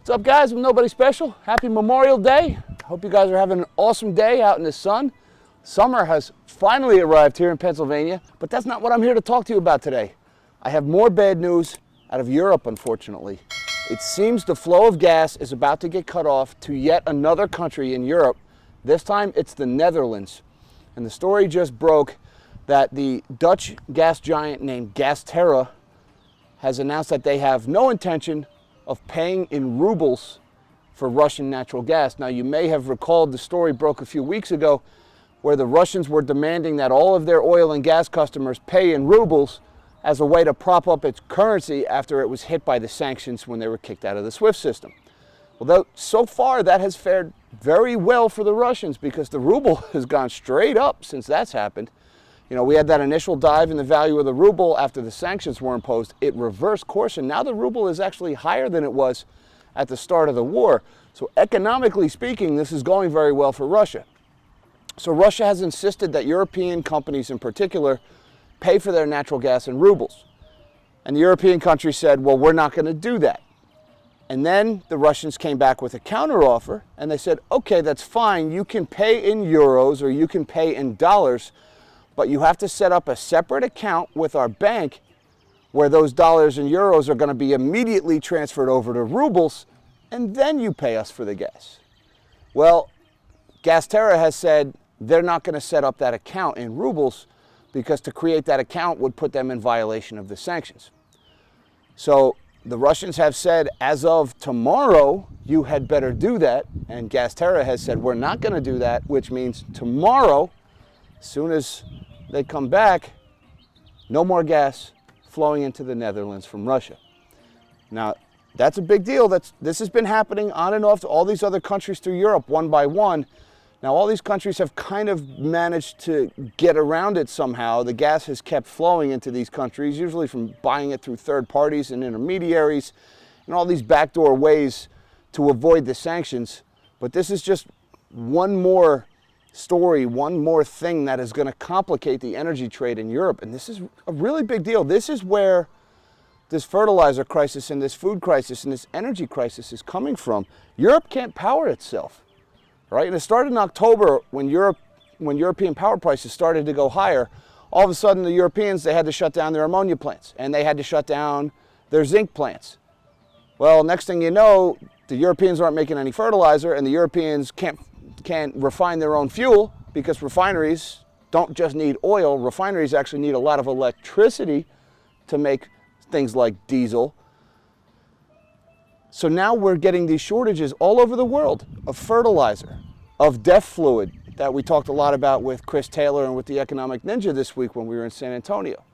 What's up, guys? I'm Nobody Special. Happy Memorial Day. Hope you guys are having an awesome day out in the sun. Summer has finally arrived here in Pennsylvania, but that's not what I'm here to talk to you about today. I have more bad news out of Europe, unfortunately. It seems the flow of gas is about to get cut off to yet another country in Europe. This time it's the Netherlands. And the story just broke that the Dutch gas giant named GasTerra has announced that they have no intention of paying in rubles for Russian natural gas. Now, you may have recalled the story broke a few weeks ago where the Russians were demanding that all of their oil and gas customers pay in rubles as a way to prop up its currency after it was hit by the sanctions when they were kicked out of the SWIFT system. Well, so far that has fared very well for the Russians because the ruble has gone straight up since that's happened. You know, we had that initial dive in the value of the ruble after the sanctions were imposed. It reversed course, and now the ruble is actually higher than it was at the start of the war. So economically speaking, this is going very well for Russia. So Russia has insisted that European companies in particular pay for their natural gas in rubles. And the European countries said, well, we're not going to do that. And then the Russians came back with a counteroffer, and they said, okay, that's fine. You can pay in euros or you can pay in dollars, but you have to set up a separate account with our bank where those dollars and euros are going to be immediately transferred over to rubles, and then you pay us for the gas. Well, GasTerra has said they're not going to set up that account in rubles because to create that account would put them in violation of the sanctions. So the Russians have said, as of tomorrow, you had better do that, and GasTerra has said, we're not going to do that, which means tomorrow, as soon as they come back, no more gas flowing into the Netherlands from Russia. Now, that's a big deal. This has been happening on and off to all these other countries through Europe, one by one. Now, all these countries have kind of managed to get around it somehow. The gas has kept flowing into these countries, usually from buying it through third parties and intermediaries, and all these backdoor ways to avoid the sanctions. But this is just one more story, one more thing that is going to complicate the energy trade in Europe. And this is a really big deal. This is where this fertilizer crisis and this food crisis and this energy crisis is coming from. Europe can't power itself, right? And it started in October when European power prices started to go higher. All of a sudden, the Europeans, they had to shut down their ammonia plants and they had to shut down their zinc plants. Well, next thing you know, the Europeans aren't making any fertilizer and the Europeans can't refine their own fuel because refineries don't just need oil. Refineries actually need a lot of electricity to make things like diesel. So now we're getting these shortages all over the world of fertilizer, of DEF fluid that we talked a lot about with Chris Taylor and with the Economic Ninja this week when we were in San Antonio.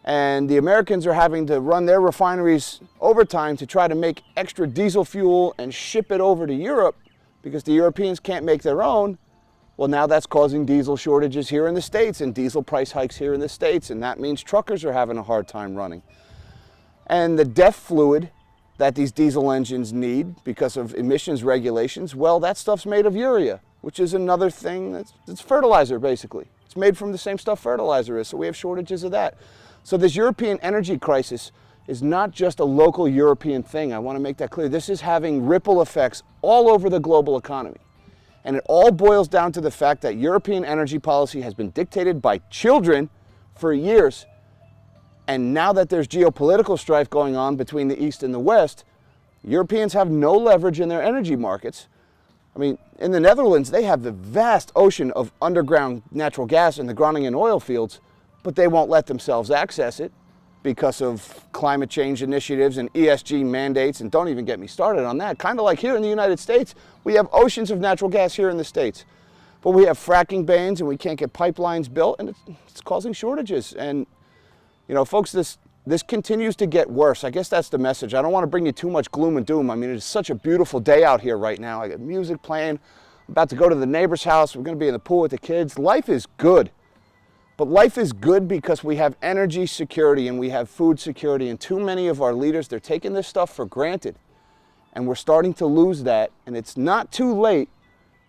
And the Americans are having to run their refineries overtime to try to make extra diesel fuel and ship it over to Europe because the Europeans can't make their own. Well, now that's causing diesel shortages here in the States and diesel price hikes here in the States, and that means truckers are having a hard time running. And the DEF fluid that these diesel engines need because of emissions regulations, well, that stuff's made of urea, which is another thing it's fertilizer, basically. It's made from the same stuff fertilizer is, so we have shortages of that. So this European energy crisis is not just a local European thing. I want to make that clear. This is having ripple effects all over the global economy. And it all boils down to the fact that European energy policy has been dictated by children for years. And now that there's geopolitical strife going on between the East and the West, Europeans have no leverage in their energy markets. I mean, in the Netherlands, they have the vast ocean of underground natural gas in the Groningen oil fields, but they won't let themselves access it because of climate change initiatives and ESG mandates, and don't even get me started on that. Kind of like here in the United States, we have oceans of natural gas here in the States, but we have fracking bans and we can't get pipelines built, and it's causing shortages. And, you know, folks, this continues to get worse. I guess that's the message. I don't want to bring you too much gloom and doom. I mean, it's such a beautiful day out here right now. I got music playing. I'm about to go to the neighbor's house. We're going to be in the pool with the kids. Life is good. But life is good because we have energy security and we have food security, and too many of our leaders, they're taking this stuff for granted. And we're starting to lose that, and it's not too late,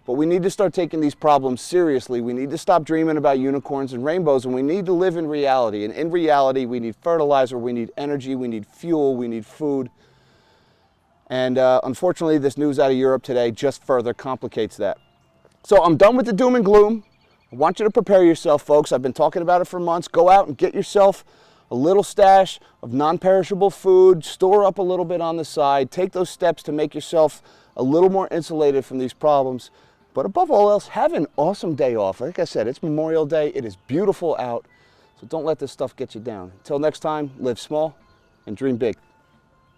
but we need to start taking these problems seriously. We need to stop dreaming about unicorns and rainbows, and we need to live in reality. And in reality, we need fertilizer, we need energy, we need fuel, we need food. And unfortunately, this news out of Europe today just further complicates that. So I'm done with the doom and gloom. I want you to prepare yourself, folks. I've been talking about it for months. Go out and get yourself a little stash of non-perishable food. Store up a little bit on the side. Take those steps to make yourself a little more insulated from these problems. But above all else, have an awesome day off. Like I said, it's Memorial Day. It is beautiful out. So don't let this stuff get you down. Until next time, live small and dream big.